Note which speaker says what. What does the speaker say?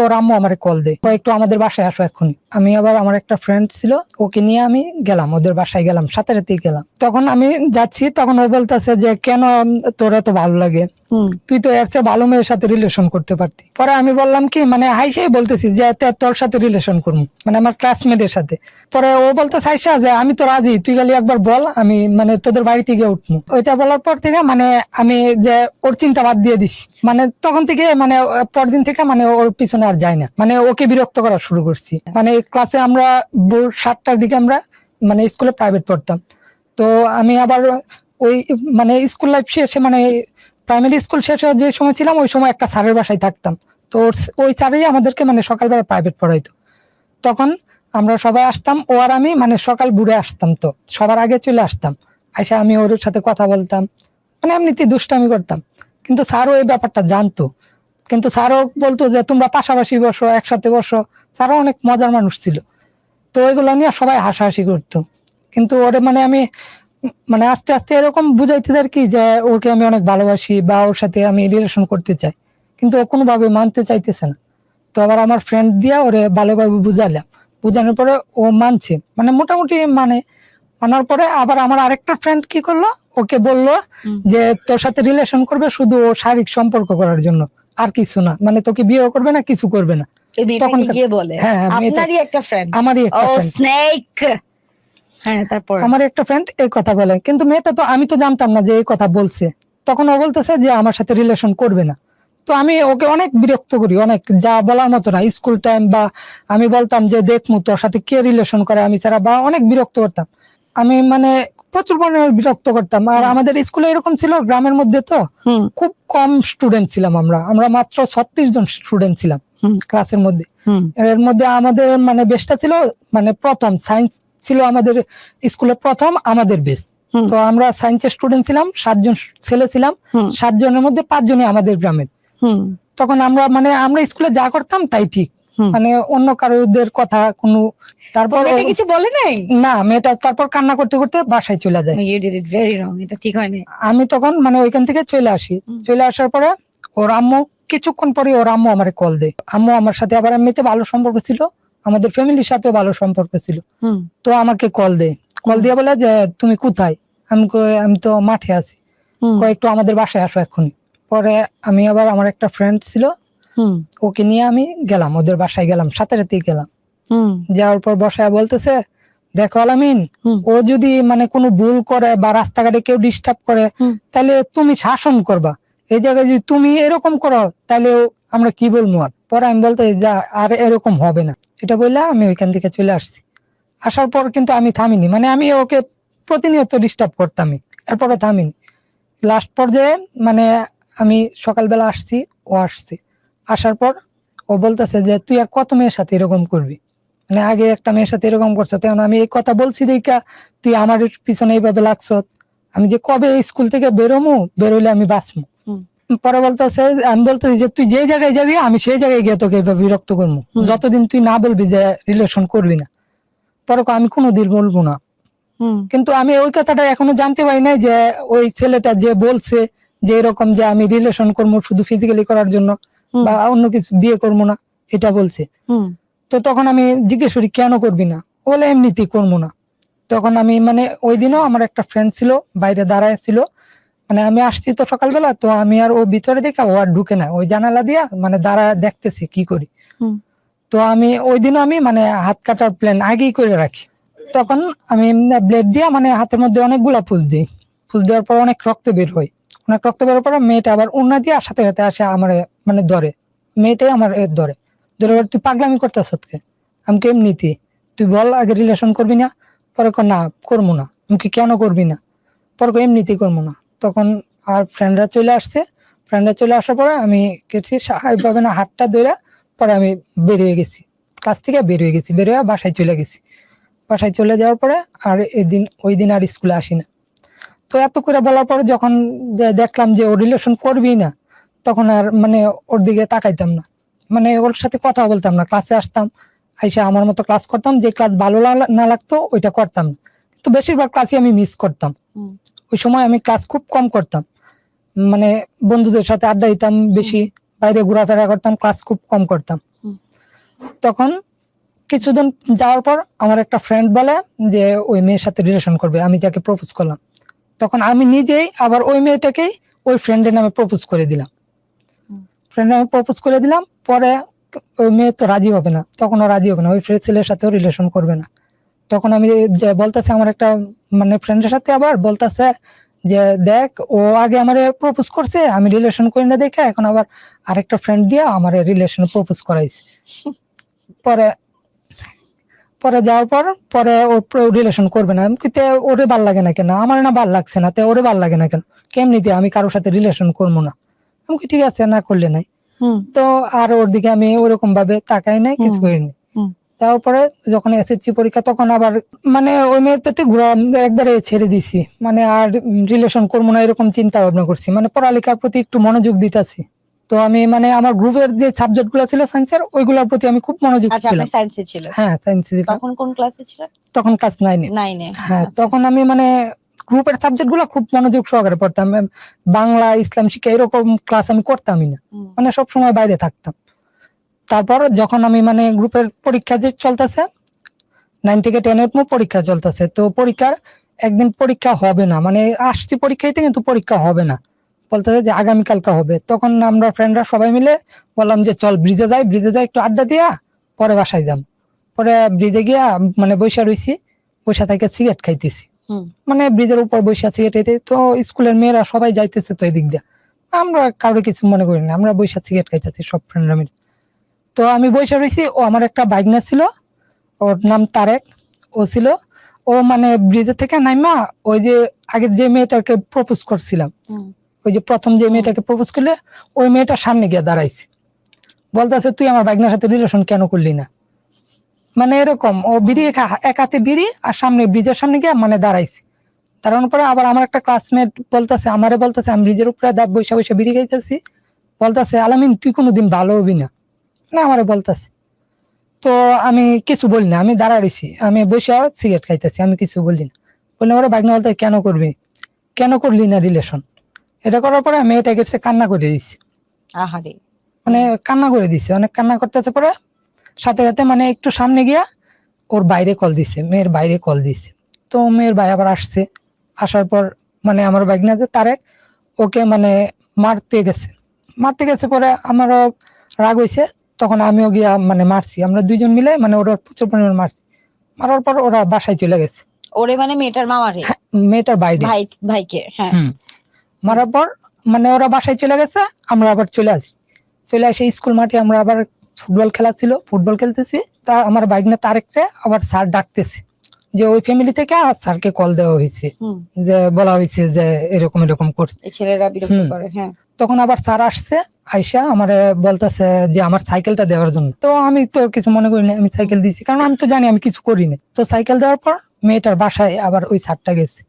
Speaker 1: ওর আম্মু আমারে কল দেয়, একটু আমাদের বাসায় আসো এখনই। আমি আবার আমার একটা ফ্রেন্ড ছিল, ওকে নিয়ে আমি গেলাম, ওদের বাসায় গেলাম, সাথে রাতেই গেলাম। তখন আমি যাচ্ছি, তখন ও বলতেছে যে কেন তোর এত ভালো লাগে, তুই তো এর চেয়ে ভালো মেয়ের সাথে রিলেশন করতে পারতি। পরে আমি বললাম কি, মানে হাইসাই বলতেছি যে তোর সাথে রিলেশন করবো, মানে আমার ক্লাসমেটের সাথে। পরে ও বলতে চাইছে যে আমি তো রাজি, তুই খালি একবার বল, আমি মানে তোদের বাড়িতে গিয়ে উঠবো। ওইটা বলার পর থেকে মানে আমি যে ওর চিন্তা বাদ দিয়ে দিছি, মানে তখন থেকে মানে পরদিন থেকে মানে ওর পিছনে আর যাই না, মানে ওকে বিরক্ত করা শুরু করছি। মানে ক্লাসে আমরা ভোর 7টার দিকে আমরা মানে স্কুলে প্রাইভেট পড়তাম, তো আমি আবার ওই মানে স্কুল লাইফ শেষে মানে প্রাইমারি স্কুল শেষে যে সময় ছিলাম, ওই সময় একটা স্যারের বাসায় থাকতাম। তো ওই স্যারই আমাদেরকে মানে সকালবেলা প্রাইভেট পড়াইতো। তখন আমরা সবাই আসতাম, ও আর আমি মানে সকাল বুড়ে আসতাম, তো সবার আগে চলে আসতাম। আইসা আমি ওর সাথে কথা বলতাম, মানে এমনিতে দুষ্টামি করতাম। কিন্তু স্যারও এই ব্যাপারটা জানতো, কিন্তু স্যারও বলতো যে তোমরা পাশাপাশি বসো, একসাথে বসো। স্যারও অনেক মজার মানুষ ছিল, তো এগুলো নিয়ে সবাই হাসাহাসি করতো। কিন্তু ওরে মানে আমি মানে আস্তে আস্তে এরকম বুঝাইতে আর কি, যে ওকে আমি অনেক ভালোবাসি বা ওর সাথে আমি রিলেশন করতে চাই, কিন্তু ও কোনোভাবে মানতে চাইতেছে না। তো আবার আমার ফ্রেন্ড দিয়া ওরে ভালোভাবে বুঝালাম, বুঝানোর পরে ও মানছে, মানে মোটামুটি মানার পরে আবার আমার আরেকটা ফ্রেন্ড কি করলো, ওকে বললো যে তোর সাথে রিলেশন করবে শুধু ও শারীরিক সম্পর্ক করার জন্য, আর কিছু না, মানে তোকে বিয়ে করবে না, কিছু করবে না।
Speaker 2: তখন গিয়ে বলে আপনারই একটা ফ্রেন্ড,
Speaker 1: আমারই একটা ফ্রেন্ড,
Speaker 2: স্নেক। হ্যাঁ, তারপর
Speaker 1: আমার একটা ফ্রেন্ড এই কথা বলে, কিন্তু মেয়েটা তো, আমি তো জানতাম না যে এই কথা বলছে। তখন ও বলতেছে যে আমার সাথে রিলেশন করবে না। তো আমি ওকে অনেক বিরক্ত করি, অনেক, যা বলার মতো না। স্কুল টাইম বা আমি বলতাম যে দেখমু তোর সাথে কে রিলেশন করে, আমি ছাড়া, বা অনেক বিরক্ত করতাম। আমি মানে প্রচুর পরিমাণে বিরক্ত করতাম। আর আমাদের স্কুলে এরকম ছিল, গ্রামের মধ্যে তো খুব কম স্টুডেন্ট ছিলাম, আমরা মাত্র 36 জন স্টুডেন্ট ছিলাম ক্লাসের মধ্যে। এর মধ্যে আমাদের মানে বেশটা ছিল মানে প্রথম সায়েন্স ছিল আমাদের স্কুলে প্রথম আমাদের বেস। তো আমরা সায়েন্সের স্টুডেন্ট ছিলাম, 7 জন ছেলে ছিলাম, 7 জনের মধ্যে 5 জনই আমাদের গ্রামের। তখন আমরা মানে আমরা স্কুলে যা করতাম তাই ঠিক, মানে অন্য কারোদের কথা কোনো। তারপর
Speaker 2: কিছু বলে নাই
Speaker 1: না, মেয়েটা তারপর কান্না করতে করতে বাসায় চলে যায়।
Speaker 2: এটা ঠিক হয়নি।
Speaker 1: আমি তখন মানে ওইখান থেকে চলে আসি। চলে আসার পরে ওর আম্মু কিছুক্ষণ পরে ওর আম্মু আমারে কল দেয়। আম্মু আমার সাথে আবার এমনিতে ভালো সম্পর্ক ছিল, আমাদের ফ্যামিলির সাথেও ভালো সম্পর্ক ছিল। তো আমাকে কল দেয়, কল দিয়ে বলে যে তুমি কোথায়। আমি তো মাঠে আছি, একটু আমাদের বাসায় আসো এখনই। পরে আমি আবার আমার একটা ফ্রেন্ড ছিল, ওকে নিয়ে আমি গেলাম, ওদের বাসায় গেলাম, সাথে রাতেই গেলাম। যাওয়ার পর বসায় বলতেছে, দেখো আলামিন, ও যদি মানে কোনো ভুল করে বা রাস্তাঘাটে কেউ ডিস্টার্ব করে, তাহলে তুমি শাসন করবা। এই জায়গায় যদি তুমি এরকম করো, তাহলে আমরা কি বলবো। আর পরে আমি বলতে যা, আর এরকম হবে না, এটা বললে আমি ওইখান থেকে চলে আসছি। আসার পর কিন্তু আমি থামিনি, মানে আমি ওকে প্রতিনিয়ত ডিস্টার্ব করতামই, এরপরে থামিনি। লাস্ট পর্যায়ে মানে আমি সকালবেলা আসছি, ও আসছে। আসার পর ও বলতেছে যে তুই আর কত মেয়ের সাথে এরকম করবি, মানে আগে একটা মেয়ের সাথে এরকম করছো, তেমন আমি এই কথা বলছি দেখা তুই আমার পিছনে এইভাবে লাগছ। আমি যে কবে স্কুল থেকে বেরোলে আমি বাঁচবো। পরে বলতেছে, আমি বলতেছি যে তুই যে জায়গায় যাবি আমি সেই জায়গায় গিয়ে তোকে এভাবে বিরক্ত করবো, যতদিন তুই না বলবি যে রিলেশন করবি না। পরে আমি কোনোদিন বলবো না। কিন্তু আমি ওই কথাটা এখনো জানতে পারি নাই যে ওই ছেলেটা যে বলছে যে এরকম যে আমি রিলেশন করবো শুধু ফিজিক্যালি করার জন্য বা অন্য কিছু বিয়ে করবো না, এটা বলছে। তো তখন আমি জিজ্ঞেস করি কেন করবি না, বলে এমনিতেই করবো না। তখন আমি মানে ওই দিনও আমার একটা ফ্রেন্ড ছিল, বাইরে দাঁড়ায় ছিল, মানে আমি আসছি তো সকালবেলা, তো আমি আর ও ভিতরে দেখা, ও আর ঢুকে না, ওই জানালা দিয়া মানে দাঁড়ায় দেখতেছি কি করি। তো আমি ওই দিনও আমি মানে হাত কাটার প্ল্যান আগেই করে রাখি। তখন আমি ব্লেড দিয়ে মানে হাতের মধ্যে অনেকগুলা ফুস দিই, ফুস দেওয়ার পর অনেক রক্ত বের হয়। অনেক রক্ত বের পরে মেয়েটা আবার ওড়না দিয়ে সাথে সাথে আসে আমার মানে ধরে, মেয়েটাই আমার ধরে তুই পাগলামি করতেছ কে। আমি এমনিতে, তুই বল আগে রিলেশন করবি না। পরে না করবো না। আমি কেন করবি না, পরে এমনিতেই করবো না। তখন আর ফ্রেন্ডরা চলে আসছে, ফ্রেন্ডরা চলে আসার পরে আমি গেছি স্বাভাবিকভাবে না হাতটা ধরে, পরে আমি বেরিয়ে গেছি, কাছ থেকে বেরিয়ে গেছি, বেরিয়ে বাসায় চলে গেছি। বাসায় চলে যাওয়ার পরে আর ওই দিন আর স্কুলে আসি না। তো এত করে বলার পরে যখন দেখলাম যে ও রিলেশন করবি না, তখন আর মানে ওর দিকে তাকাইতাম না, মানে ওর সাথে কথা বলতাম না। ক্লাসে আসতাম, আইসা আমার মতো ক্লাস করতাম, যে ক্লাস ভালো না লাগতো ওইটা করতাম না। কিন্তু বেশিরভাগ ক্লাসই আমি মিস করতাম। ওই সময় আমি ক্লাস খুব কম করতাম, মানে বন্ধুদের সাথে আড্ডা দিতাম বেশি, বাইরে ঘোরাফেরা করতাম, ক্লাস খুব কম করতাম। তখন কিছুদিন যাওয়ার পর আমার একটা ফ্রেন্ড বলে যে ওই মেয়ের সাথে রিলেশন করবে, আমি যাকে প্রপোজ করলাম। তখন আমি নিজেই আবার ওই মেয়েটাকেই ওই ফ্রেন্ডের নামে প্রপোজ করে দিলাম। ফ্রেন্ডের নামে প্রপোজ করে দিলাম, পরে ওই মেয়ে তো রাজি হবে না, তখন ও রাজি হবে না, ওই ছেলের সাথেও রিলেশন করবে না। তখন আমি যে বলতেছে আমার একটা মানে ফ্রেন্ডের সাথে আবার বলতেছে যে দেখ ও আগে আমারে প্রপোজ করছে, আমি রিলেশন করি না দেখে এখন আবার আরেকটা ফ্রেন্ড দিয়ে আমার রিলেশন প্রপোজ করাইছে। পরে পরে যাওয়ার পর পরে ও রিলেশন করবে না। আমি কইতে ওরে ভাল লাগে না কেন, আমার না ভাল লাগছে না, তে ওরে ভাল লাগে না কেন, কেমনিতে আমি কারোর সাথে রিলেশন করবো না। আমি কি ঠিক আছে, না করলে নাই। তো আর ওর দিকে আমি ওরকম ভাবে তাকাই নাই, কিছু করিনি। তারপরে যখন এসএসসি পরীক্ষা তখন আবার মানে ওই মেয়ের প্রতি ঘোরা একবারে ছেড়ে দিছি, মানে আর রিলেশন করবো না এরকম চিন্তা ভাবনা করছি, মানে পড়ালেখার প্রতি একটু মনোযোগ দিতেছি। তো আমি মানে আমার গ্রুপের যে সাবজেক্ট গুলো ছিল সায়েন্সের, ওইগুলোর প্রতি আমি খুব মনোযোগ ছিলাম।
Speaker 2: সায়েন্সে ছিল?
Speaker 1: হ্যাঁ সায়েন্সে ছিলাম।
Speaker 2: তখন কোন ক্লাসে ছিল?
Speaker 1: তখন ক্লাস 9-এ।
Speaker 2: 9-এ।
Speaker 1: হ্যাঁ, তখন আমি মানে গ্রুপের সাবজেক্ট গুলো খুব মনোযোগ সহকারে পড়তাম। বাংলা, ইসলাম শিক্ষা এরকম ক্লাস আমি করতামই না, মানে সব সময় বাইরে থাকতাম। তারপর যখন আমি মানে গ্রুপের পরীক্ষা যে চলতেছে, 9 থেকে 10 এর পরীক্ষা চলতেছে, তো পরীক্ষার একদিন পরীক্ষা হবে না, মানে আসছি পরীক্ষাইতে কিন্তু পরীক্ষা হবে না, বলতেছে যে আগামীকালকে হবে। তখন আমরা ফ্রেন্ডরা সবাই মিলে বললাম যে চল ব্রিজে যাই একটু আড্ডা দিয়া পরে বাসায় যাম। পরে ব্রিজে গিয়া মানে বৈশা রইছি, বৈশা থেকে সিগারেট খাইতেছি, মানে ব্রিজের উপর বৈশা সিগারেট খাইতে। তো স্কুলের মেয়েরা সবাই যাইতেছে তো এদিক দিয়ে, আমরা কারো কিছু মনে করি না, আমরা বৈশা সিগারেট খাইতেছি সব ফ্রেন্ডরা মিলে। তো আমি বৈশা রইছি, ও আমার একটা বাইকনা ছিল, ওর নাম তারেক, ও ছিল। ও মানে ব্রিজের থেকে নাইমা ওই যে আগের যে মেয়েটাকে প্রপোজ করছিলাম, ওই যে প্রথম যে মেয়েটাকে প্রপোজ করলে ওই মেয়েটার সামনে গিয়ে দাঁড়াইছে, বলতেছে তুই আমার বাইকনার সাথে রিলেশন কেন করলি না, মানে এরকম। ও বিড়ি এক হাতে বিড়ি আর সামনে ব্রিজের সামনে গিয়ে মানে দাঁড়াইছে। দাঁড়ানোর পরে আবার আমার একটা ক্লাসমেট বলতেছে আমারে, বলতেছে আমি ব্রিজের উপরে বৈশা বৈশা বিড়ি খাইতেছি, বলতেছে আলামিন তুই কোনোদিন ভালো হবি না, না আমারে বলতেছে। তো আমি কিছু বলি না, আমি দাঁড়া রয়েছি, আমি বসে সিগারেট খাইতেছি, আমি কিছু বলি না। বললাম ওরা বাইক না, বলতে কেন করলি না রিলেশন। এটা করার পরে আমি এটা গেছে কান্না করে দিছি, মানে কান্না করে দিছে, অনেক কান্না করতেছে। পরে সাথে সাথে মানে একটু সামনে গিয়া ওর বাইরে কল দিছে, মেয়ের বাইরে কল দিছে। তো মেয়ের ভাই আবার আসছে, আসার পর মানে আমার বাইক না যে তারেক ওকে মানে মারতে গেছে। পরে আমারও রাগ হয়েছে, তখন আমিও গিয়া মানে মারছি, আমরা দুইজন মিলে মানে ওরা প্রচুর পরিমাণ মারছি। মারার পর ওরা বাসায় চলে গেছে।
Speaker 2: ওরে মানে মেয়েটার মামারে?
Speaker 1: মেয়েটার বাইরে
Speaker 2: ভাইকে। হ্যাঁ।
Speaker 1: মারার পর মানে ওরা বাসায় চলে গেছে, আমরা আবার চলে আসি স্কুল মাঠে, আমরা আবার ফুটবল খেলা ছিল, ফুটবল খেলতেছি। তা আমার বাইক না তারেককে আবার স্যার ডাকতেছে, যে ওই ফ্যামিলি থেকে স্যারকে কল দেওয়া হয়েছে, যে বলা হয়েছে যে এরকম করছে
Speaker 2: ছেলেরা বিরক্ত করে। হ্যাঁ।
Speaker 1: তখন আবার স্যার আসছে, আইসা আমারে বলতেছে যে আমার সাইকেলটা দেওয়ার জন্য। তো আমি তো কিছু মনে করি না, আমি সাইকেল দিছি, কারণ আমি তো জানি আমি কিছু করি না। তো সাইকেল দেওয়ার পর মেয়েটার বাসায় আবার ওই স্যারটা গেছে।